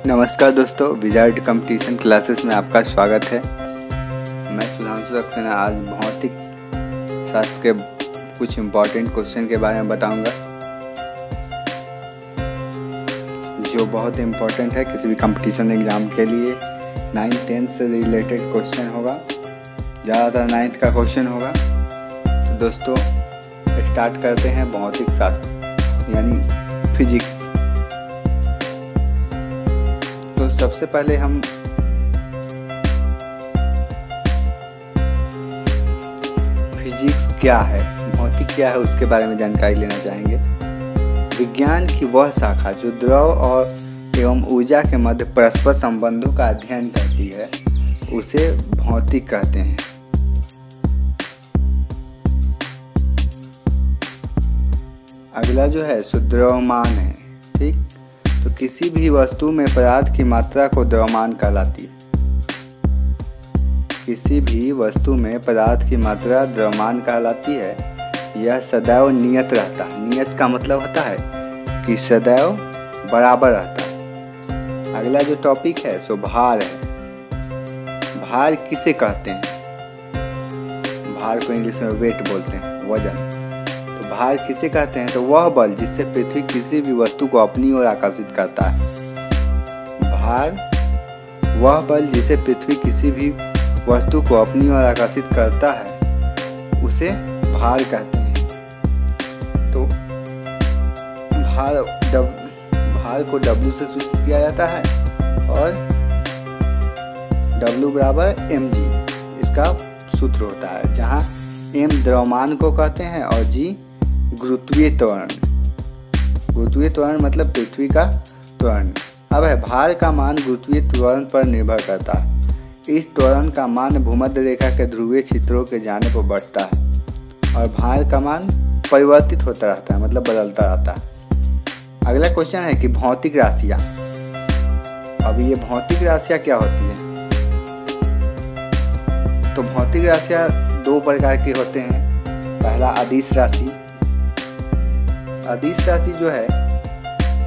नमस्कार दोस्तों, wizard competition classes में आपका स्वागत है। मैं सुधांशु सक्सेना आज भौतिक शास्त्र के कुछ इम्पोर्टेंट क्वेश्चन के बारे में बताऊंगा, जो बहुत इम्पोर्टेंट है किसी भी कंपटीशन एग्ज़ाम के लिए। 9th 10th से रिलेटेड क्वेश्चन होगा, ज़्यादातर 9th का क्वेश्चन होगा। तो दोस्तों स्टार्ट करते हैं भौतिक शास्त्र यानी फिजिक्स। तो सबसे पहले हम फिजिक्स क्या है, भौतिक क्या है, उसके बारे में जानकारी लेना चाहेंगे। विज्ञान की वह शाखा जो द्रव और एवं ऊर्जा के मध्य परस्पर संबंधों का अध्ययन करती है, उसे भौतिक कहते हैं। अगला जो है सो द्रव्यमान है। ठीक, तो किसी भी वस्तु में पदार्थ की मात्रा को द्रव्यमान कहलाती है। किसी भी वस्तु में पदार्थ की मात्रा द्रव्यमान कहलाती है। यह सदैव नियत रहता है। नियत का मतलब होता है कि सदैव बराबर रहता है। अगला जो टॉपिक है सो भार है। भार किसे कहते हैं? भार को इंग्लिश में वेट बोलते हैं, वजन। भार किसे कहते हैं? तो वह बल जिससे पृथ्वी किसी भी वस्तु को अपनी ओर आकर्षित करता है। भार वह बल जिसे पृथ्वी किसी भी वस्तु को अपनी ओर आकर्षित करता है, उसे भार कहते हैं। तो भार को W से सूचित किया जाता है और W बराबर mg इसका सूत्र होता है, जहाँ m द्रव्यमान को कहते हैं और g गुरुत्वीय त्वरण। गुरुत्वीय त्वरण मतलब पृथ्वी का त्वरण। अब है भार का मान गुरुत्वीय त्वरण पर निर्भर करता है। इस त्वरण का मान भूमध्य रेखा के ध्रुवीय क्षेत्रों के जाने पर बढ़ता है और भार का मान परिवर्तित होता रहता है, मतलब बदलता रहता है। अगला क्वेश्चन है कि भौतिक राशियाँ। अब ये भौतिक राशियाँ क्या होती है? तो भौतिक राशियाँ दो प्रकार की होते हैं। पहला अदिश राशि। अदिश राशि जो है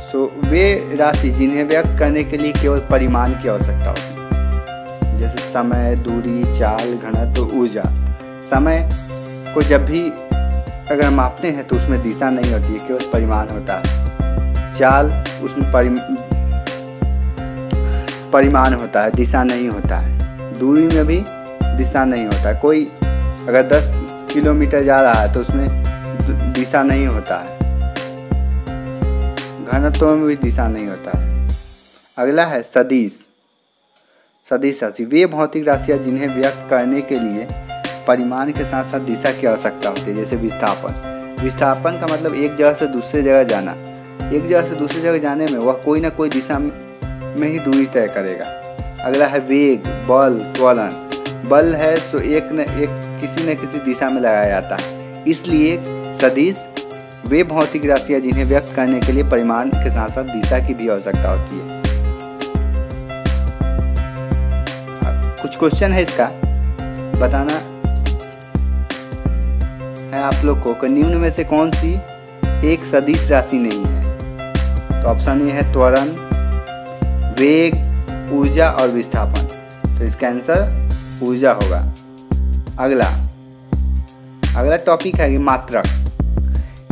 सो वे राशि जिन्हें व्यक्त करने के लिए केवल परिमाण की आवश्यकता होती है, जैसे समय, दूरी, चाल, घनत्व, ऊर्जा। समय को जब भी अगर मापते हैं तो उसमें दिशा नहीं होती है, केवल परिमाण होता है। चाल उसमें परिमाण होता है, दिशा नहीं होता है। दूरी में भी दिशा नहीं होता है। कोई अगर 10 किलोमीटर जा रहा है तो उसमें दिशा नहीं होता है। घनत्व में भी दिशा नहीं होता है। अगला है सदिश। सदिश राशि वे भौतिक राशियाँ जिन्हें व्यक्त करने के लिए परिमाण के साथ साथ दिशा की आवश्यकता होती है, जैसे विस्थापन। विस्थापन का मतलब एक जगह से दूसरी जगह जाना। एक जगह से दूसरी जगह जाने में वह कोई ना कोई दिशा में ही दूरी तय करेगा। अगला है वेग, बल, त्वरण। बल है सो एक किसी न किसी दिशा में लगाया जाता है। इसलिए सदिश वे भौतिक राशियाँ जिन्हें व्यक्त करने के लिए परिमाण के साथ साथ दिशा की भी आवश्यकता होती है। कुछ क्वेश्चन है इसका बताना है आप लोग को कि निम्न में से कौन सी एक सदिश राशि नहीं है? तो ऑप्शन ए है त्वरण, वेग, ऊर्जा और विस्थापन। तो इसका आंसर ऊर्जा होगा। अगला टॉपिक है कि मात्रक।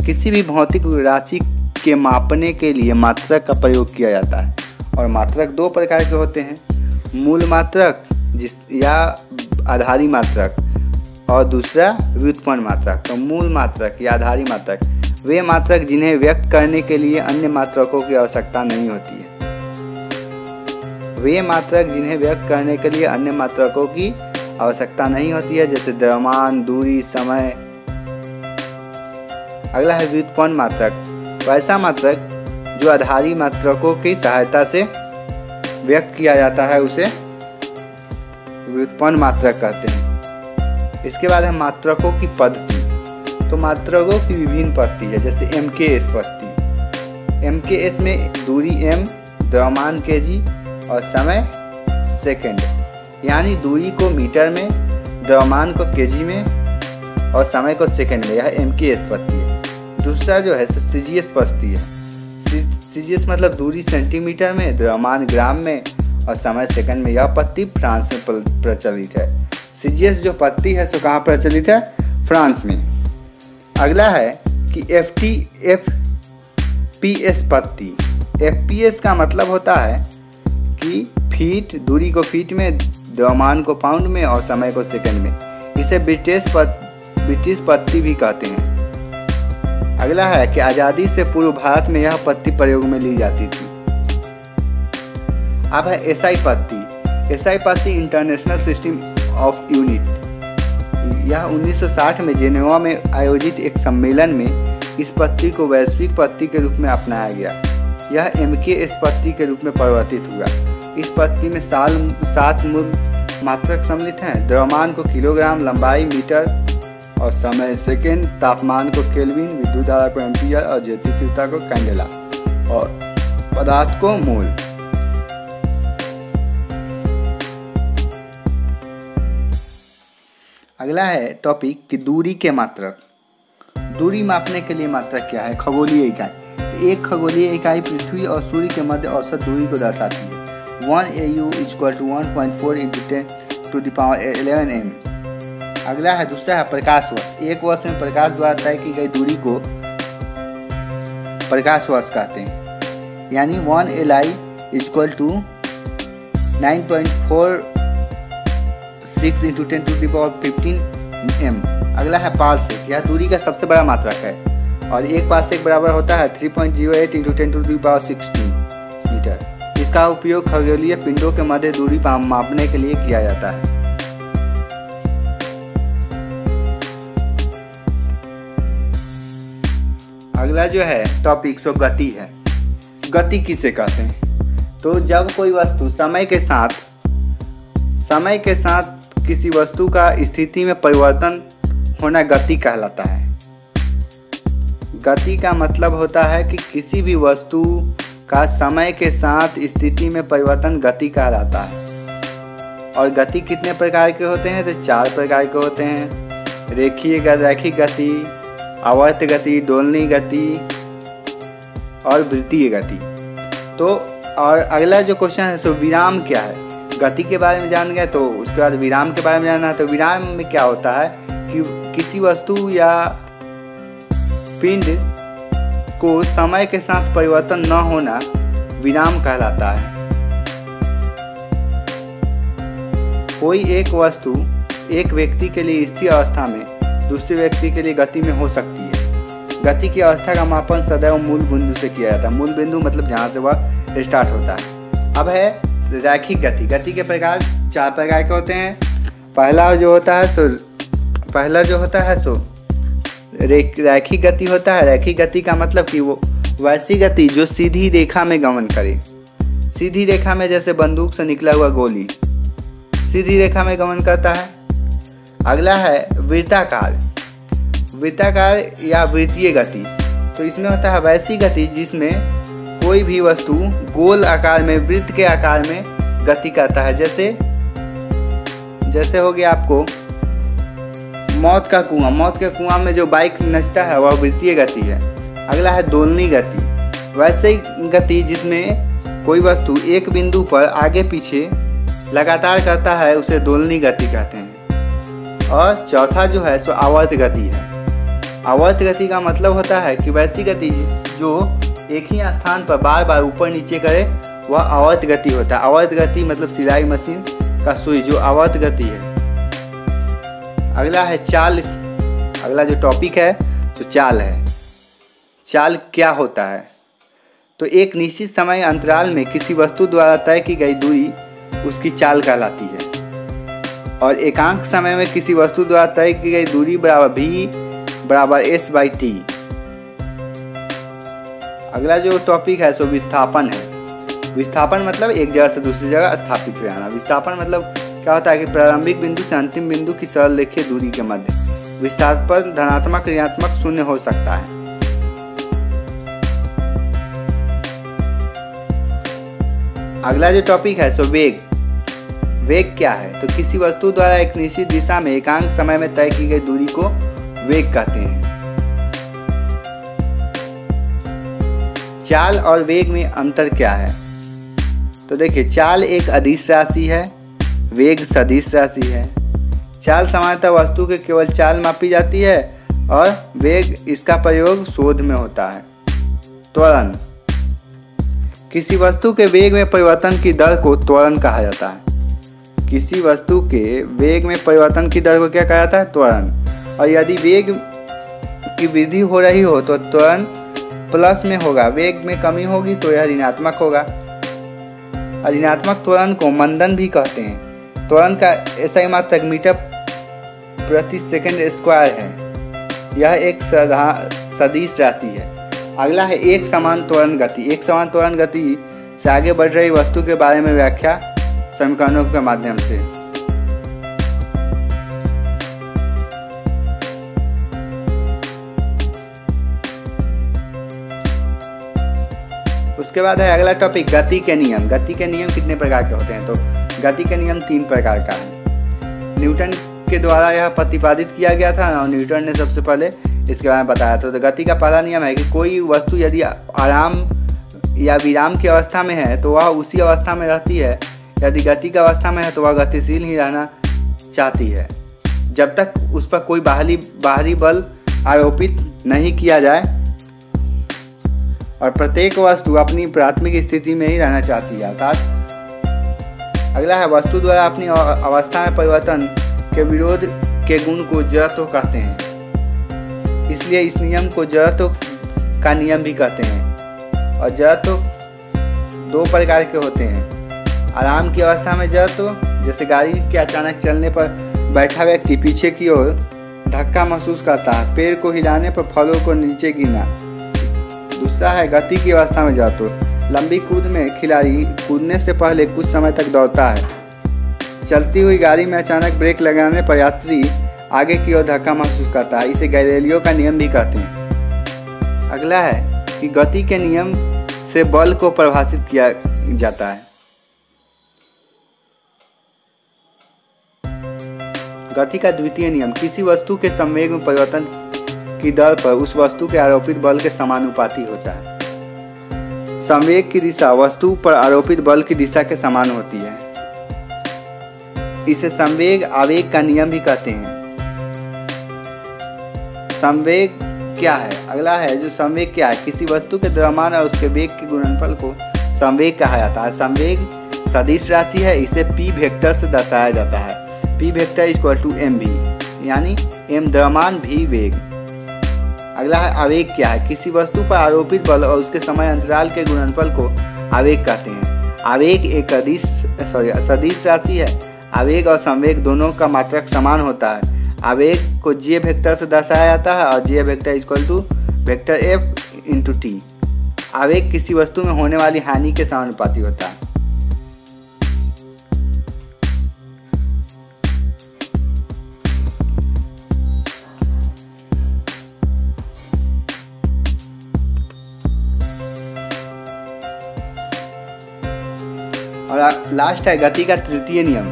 किसी भी भौतिक राशि के मापने के लिए मात्रक का प्रयोग किया जाता है और मात्रक दो प्रकार के होते हैं, मूल मात्रक या आधारी मात्रक और दूसरा व्युत्पन्न मात्रक। तो मूल मात्रक या आधारी मात्रक वे मात्रक जिन्हें व्यक्त करने के लिए अन्य मात्रकों की आवश्यकता नहीं होती है। वे मात्रक जिन्हें व्यक्त करने के लिए अन्य मात्रकों की आवश्यकता नहीं होती है, जैसे द्रव्यमान, दूरी, समय। अगला है व्युत्पन्न मात्रक। वैसा मात्रक जो आधारी मात्रकों की सहायता से व्यक्त किया जाता है, उसे व्युत्पन्न मात्रक कहते हैं। इसके बाद है मात्रकों की पद्धति। तो मात्रकों की विभिन्न पद्धति है, जैसे MKS पद्धति। MKS में दूरी m, द्रव्यमान kg और समय सेकंड। यानी दूरी को मीटर में, द्रव्यमान को kg में और समय को सेकंड में। यह MKS पद्धति है। दूसरा जो है CGS पद्धति है। सीजीएस मतलब दूरी सेंटीमीटर में, द्रव्यमान ग्राम में और समय सेकंड में। यह पद्धति फ्रांस में प्रचलित है। सीजीएस जो पद्धति है सो कहाँ प्रचलित है? फ्रांस में। अगला है कि एफपीएस पद्धति। एफपीएस का मतलब होता है कि फीट, दूरी को फीट में, द्रव्यमान को पाउंड में और समय को सेकंड में। इसे ब्रिटिश पद्धति भी कहते हैं। अगला है कि आज़ादी से पूर्व भारत में यह पद्धति प्रयोग में ली जाती थी। अब है एसआई पद्धति। एसआई पद्धति इंटरनेशनल सिस्टम ऑफ यूनिट। यह 1960 में जेनेवा में आयोजित एक सम्मेलन में इस पद्धति को वैश्विक पद्धति के रूप में अपनाया गया। यह एमकेएस पद्धति के रूप में परिवर्तित हुआ। इस पद्धति में 7 मूल मात्रक सम्मिलित हैं। द्रव्यमान को किलोग्राम, लंबाई मीटर और समय सेकेंड, तापमान को केल्विन, विद्युत धारा को एम्पियर और ज्योति तीव्रता को कैंडेला और पदार्थ को मोल। अगला है टॉपिक कि दूरी के मात्रक। दूरी मापने के लिए मात्रक क्या है? खगोलीय इकाई। एक खगोलीय इकाई पृथ्वी और सूर्य के मध्य औसत दूरी को दर्शाती है। 1 AU = 1.4 × 10⁻11 m। अगला है दूसरा है प्रकाश वर्ष। एक वर्ष में प्रकाश द्वारा तय की गई दूरी को प्रकाश वर्ष कहते हैं। यानी 1 LI = 9.46 × 10⁻15 m। अगला है पारसेक। यह दूरी का सबसे बड़ा मात्रक है और एक पारसेक बराबर होता है 3.08 × 10⁻16 मीटर। इसका उपयोग खगोलीय पिंडों के मध्य दूरी मापने के लिए किया जाता है। अगला जो है टॉपिक सो गति है। गति किसे कहते हैं? तो जब कोई वस्तु समय के साथ किसी वस्तु का स्थिति में परिवर्तन होना गति कहलाता है। गति का मतलब होता है कि किसी भी वस्तु का समय के साथ स्थिति में परिवर्तन गति कहलाता है। और गति कितने प्रकार के होते हैं? तो 4 प्रकार के होते हैं। रैखिक गति, आवर्त गति, दोलनी गति और वृत्तीय गति। तो और अगला जो क्वेश्चन है सो विराम क्या है? गति के बारे में जान गए तो उसके बाद विराम के बारे में जानना है। तो विराम में क्या होता है कि किसी वस्तु या पिंड को समय के साथ परिवर्तन न होना विराम कहलाता है। कोई एक वस्तु एक व्यक्ति के लिए स्थिर अवस्था में दूसरे व्यक्ति के लिए गति में हो सकती है। गति की अवस्था का मापन सदैव मूल बिंदु से किया जाता है। मूल बिंदु मतलब जहाँ से वह स्टार्ट होता है। अब है रैखिक गति। गति के प्रकार 4 प्रकार के होते हैं। पहला जो होता है सो रैखिक गति होता है। रैखिक गति का मतलब कि वो वैसी गति जो सीधी रेखा में गमन करे। सीधी रेखा में जैसे बंदूक से निकला हुआ गोली सीधी रेखा में गमन करता है। अगला है वृत्ताकार या वृत्तीय गति। तो इसमें होता है वैसी गति जिसमें कोई भी वस्तु गोल आकार में, वृत्त के आकार में गति करता है। जैसे हो गया आपको मौत के कुआं में जो बाइक नचता है वह वृत्तीय गति है। अगला है दोलनी गति। वैसे गति जिसमें कोई वस्तु एक बिंदु पर आगे पीछे लगातार करता है उसे दोलनी गति कहते हैं। और चौथा जो है सो आवर्त गति है। आवर्त गति का मतलब होता है कि वैसी गति जो एक ही स्थान पर बार बार ऊपर नीचे करे वह आवर्त गति होता है। आवर्त गति मतलब सिलाई मशीन का सुई जो आवर्त गति है। अगला है चाल। अगला जो टॉपिक है तो चाल है। चाल क्या होता है? तो एक निश्चित समय अंतराल में किसी वस्तु द्वारा तय की गई दूरी उसकी चाल कहलाती है। और एकांक समय में किसी वस्तु द्वारा तय की गई दूरी बराबर v बराबर s/t। अगला जो टॉपिक है सो विस्थापन है। विस्थापन मतलब एक जगह से दूसरी जगह स्थापित हो जाना। विस्थापन मतलब क्या होता है कि प्रारंभिक बिंदु से अंतिम बिंदु की सरल रेखीय दूरी के मध्य विस्थापन धनात्मक ऋणात्मक शून्य हो सकता है। अगला जो टॉपिक है सो वेग। वेग क्या है? तो किसी वस्तु द्वारा एक निश्चित दिशा में एकांक समय में तय की गई दूरी को वेग कहते हैं। चाल और वेग में अंतर क्या है? तो देखिए, चाल एक अदिश राशि है, वेग सदिश राशि है। चाल सामान्यतः वस्तु के केवल चाल मापी जाती है और वेग इसका प्रयोग शोध में होता है। त्वरण, किसी वस्तु के वेग में परिवर्तन की दर को त्वरण कहा जाता है। किसी वस्तु के वेग में परिवर्तन की दर को क्या कहा जाता है? त्वरण। और यदि वेग की वृद्धि हो रही हो तो त्वरण प्लस में होगा, वेग में कमी होगी तो यह ऋणात्मक होगा। ऋणात्मक त्वरण को मंदन भी कहते हैं। त्वरण का SI मात्रक मीटर प्रति सेकंड स्क्वायर है। यह एक सदिश राशि है। अगला है एक समान त्वरण गति। एक समान त्वरण गति से आगे बढ़ रही वस्तु के बारे में व्याख्या समीकरणों के माध्यम से। उसके बाद है अगला टॉपिक गति के नियम। गति के नियम कितने प्रकार के होते हैं? तो गति के नियम 3 प्रकार का है। न्यूटन के द्वारा यह प्रतिपादित किया गया था और न्यूटन ने सबसे पहले इसके बारे में बताया। तो गति का पहला नियम है कि कोई वस्तु यदि आराम या विराम की अवस्था में है तो वह उसी अवस्था में रहती है। यदि गति की अवस्था में है तो वह गतिशील ही रहना चाहती है जब तक उस पर कोई बाहरी बल आरोपित नहीं किया जाए, और प्रत्येक वस्तु अपनी प्राथमिक स्थिति में ही रहना चाहती है। अर्थात अगला है वस्तु द्वारा अपनी अवस्था में परिवर्तन के विरोध के गुण को जड़त्व कहते हैं। इसलिए इस नियम को जड़त्व का नियम भी कहते हैं। और जड़त्व 2 प्रकार के होते हैं। आराम की अवस्था में जड़त्व, जैसे गाड़ी के अचानक चलने पर बैठा व्यक्ति पीछे की ओर धक्का महसूस करता है, पेड़ को हिलाने पर फलों को नीचे गिरना। दूसरा है गति की अवस्था में जड़त्व। लंबी कूद में खिलाड़ी कूदने से पहले कुछ समय तक दौड़ता है। चलती हुई गाड़ी में अचानक ब्रेक लगाने पर यात्री आगे की ओर धक्का महसूस करता है। इसे गैलीलियो का नियम भी कहते हैं। अगला है कि गति के नियम से बल को परिभाषित किया जाता है। गति का द्वितीय नियम किसी वस्तु के संवेग में परिवर्तन की दर पर उस वस्तु के आरोपित बल के समानुपाती होता है। संवेग की दिशा वस्तु पर आरोपित बल की दिशा के समान होती है। इसे संवेग आवेग का नियम भी कहते हैं। संवेग क्या है? अगला है जो संवेग क्या है? किसी वस्तु के द्रव्यमान और उसके वेग के गुणनफल को संवेग कहा जाता है। संवेग सदिश राशि है, इसे P वेक्टर से दर्शाया जाता है। P vector equal to mv, यानी m द्रव्यमान v वेग। अगला है आवेग क्या है? किसी वस्तु पर आरोपित बल और उसके समय अंतराल के गुणनफल को आवेग कहते हैं। आवेग एक सदिश राशि है। आवेग और संवेग दोनों का मात्रक समान होता है। आवेग को j वेक्टर से दर्शाया जाता है और j vector equal to vector f into t। आवेग किसी वस्तु में होने वाली हानि के समानुपाती होता है। और लास्ट है गति का तृतीय नियम।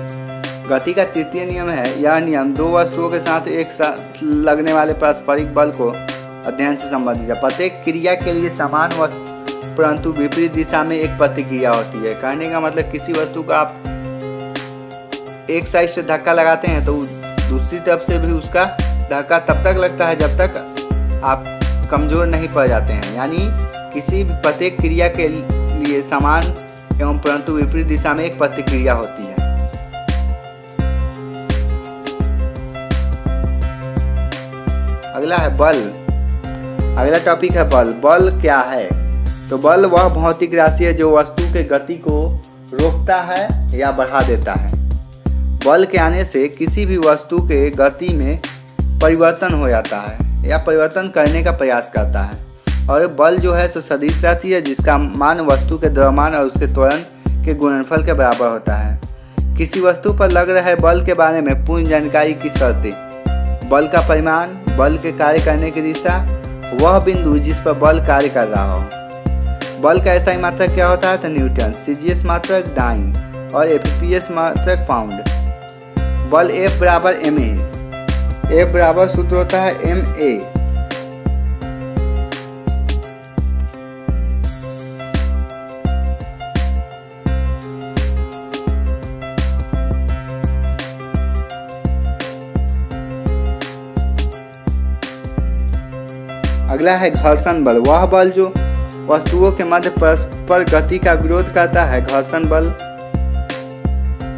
गति का तृतीय नियम है, यह नियम 2 वस्तुओं के साथ एक साथ लगने वाले पारस्परिक बल को अध्ययन से संबंधित है। प्रत्येक क्रिया के लिए समान वस्तु परंतु विपरीत दिशा में एक प्रतिक्रिया होती है। कहने का मतलब किसी वस्तु का आप एक साइड से धक्का लगाते हैं तो दूसरी तरफ से भी उसका धक्का तब तक लगता है जब तक आप कमजोर नहीं पड़ जाते हैं। यानी किसी भी प्रत्येक क्रिया के लिए समान एवं परंतु विपरीत दिशा में एक प्रतिक्रिया होती है। अगला है बल। अगला टॉपिक है बल। बल क्या है? तो बल वह भौतिक राशि है जो वस्तु के गति को रोकता है या बढ़ा देता है। बल के आने से किसी भी वस्तु के गति में परिवर्तन हो जाता है या परिवर्तन करने का प्रयास करता है। और बल जो है सो सदिश राशि है जिसका मान वस्तु के द्रव्यमान और उसके त्वरण के गुणनफल के बराबर होता है। किसी वस्तु पर लग रहे बल के बारे में पूर्ण जानकारी की शर्तें: बल का परिमाण, बल के कार्य करने की दिशा, वह बिंदु जिस पर बल कार्य कर रहा हो। बल का SI मात्रक क्या होता है? तो न्यूटन, CGS मात्रक डाइन और FPS मात्रक पाउंड। बल F बराबर ma। F बराबर सूत्र होता है ma। अगला है घर्षण बल। वह बल जो वस्तुओं के मध्य परस्पर गति का विरोध करता है घर्षण बल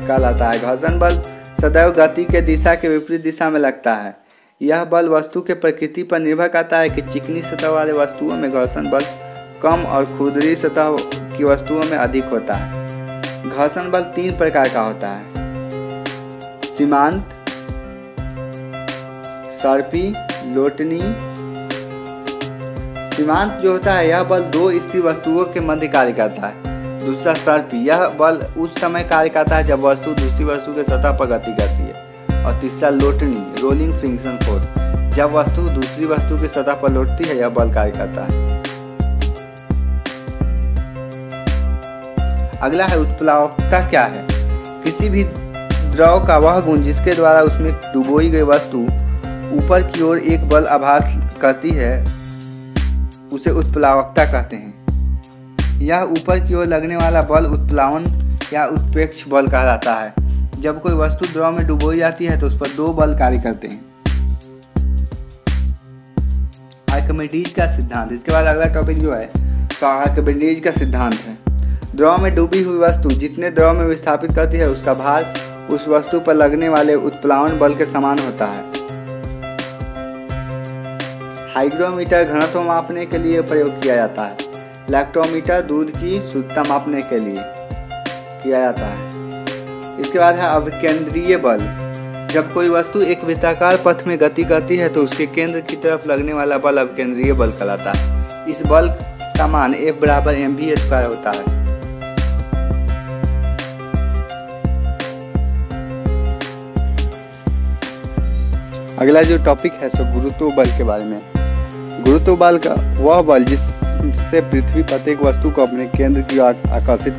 कहलाता है। घर्षण बल सदैव गति के दिशा के विपरीत दिशा में लगता है। यह बल वस्तु के प्रकृति पर निर्भर करता है कि चिकनी सतह वाले वस्तुओं में घर्षण बल कम और खुरदरी सतह की वस्तुओं में अधिक होता है। घर्षण बल 3 प्रकार का होता है: सीमांत, सर्पी, लोटनी। सीमांत जो होता है यह बल 2 स्थिर वस्तुओं के मध्य कार्य करता है। दूसरा सर्पी, यह बल उस समय कार्य करता है जब वस्तु दूसरी वस्तु के सतह पर गति करती है। और तीसरा लोटनी, रोलिंग फ्रिक्शन फोर्स, जब वस्तु दूसरी वस्तु की सतह पर लौटती है यह बल कार्य करता है। अगला है उत्प्लावकता क्या है। किसी भी द्रव का वह गुण जिसके द्वारा उसमें डुबोई गई वस्तु ऊपर की ओर एक बल आभास करती है उसे उत्प्लावकता कहते हैं। यह ऊपर की ओर लगने वाला बल उत्प्लावन या उत्प्रेक्ष बल कहलाता है। जब कोई वस्तु द्रव में डुबोई जाती है तो उस पर 2 बल कार्य करते हैं। आर्किमिडीज का सिद्धांत। इसके बाद अगला टॉपिक जो है तो आर्किमिडीज का सिद्धांत है। द्रव में डूबी हुई वस्तु जितने द्रव में विस्थापित करती है उसका भार उस वस्तु पर लगने वाले उत्प्लावन बल के समान होता है। हाइग्रोमीटर घनत्व मापने के लिए प्रयोग किया जाता है। लैक्टोमीटर दूध की शुद्धता मापने के लिए किया जाता है। इसके बाद है अभिकेंद्रीय बल। जब कोई वस्तु एक वृत्ताकार पथ में गति करती है तो उसके केंद्र की तरफ लगने वाला बल अभिकेंद्रीय बल कहलाता है। इस बल का मान F बराबर mv² होता है। अगला जो टॉपिक है सो गुरुत्व बल के बारे में। गुरुत्व बल का वह बल जिससे पृथ्वी प्रत्येक वस्तु को अपने केंद्र की ओर आकर्षित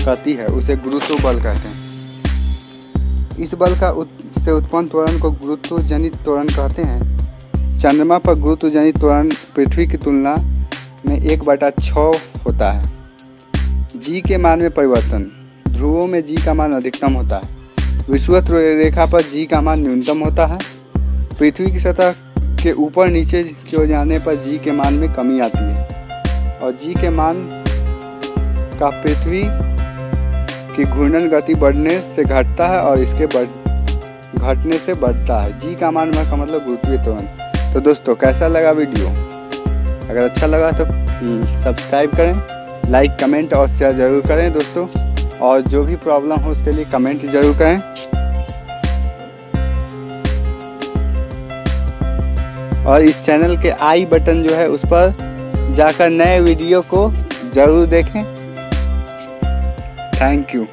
करती है उसे गुरुत्व बल कहते हैं। इस बल का से उत्पन्न त्वरण को गुरुत्व जनित त्वरण कहते हैं। चंद्रमा पर गुरुत्व जनित त्वरण पृथ्वी की तुलना में 1/6 होता है। जी के मान में परिवर्तन। ध्रुवों में जी का मान अधिकतम होता है। विषुवत रेखा पर जी का मान न्यूनतम होता है। पृथ्वी की सतह के ऊपर नीचे की ओर जाने पर जी के मान में कमी आती है और जी के मान का पृथ्वी की घूर्णन गति बढ़ने से घटता है और इसके घटने से बढ़ता है। जी का मान का मतलब गुरुत्वीय त्वरण। तो दोस्तों कैसा लगा वीडियो? अगर अच्छा लगा तो सब्सक्राइब करें, लाइक कमेंट और शेयर ज़रूर करें दोस्तों। और जो भी प्रॉब्लम हो उसके लिए कमेंट ज़रूर करें। और इस चैनल के आई बटन जो है उस पर जाकर नए वीडियो को ज़रूर देखें। Thank you.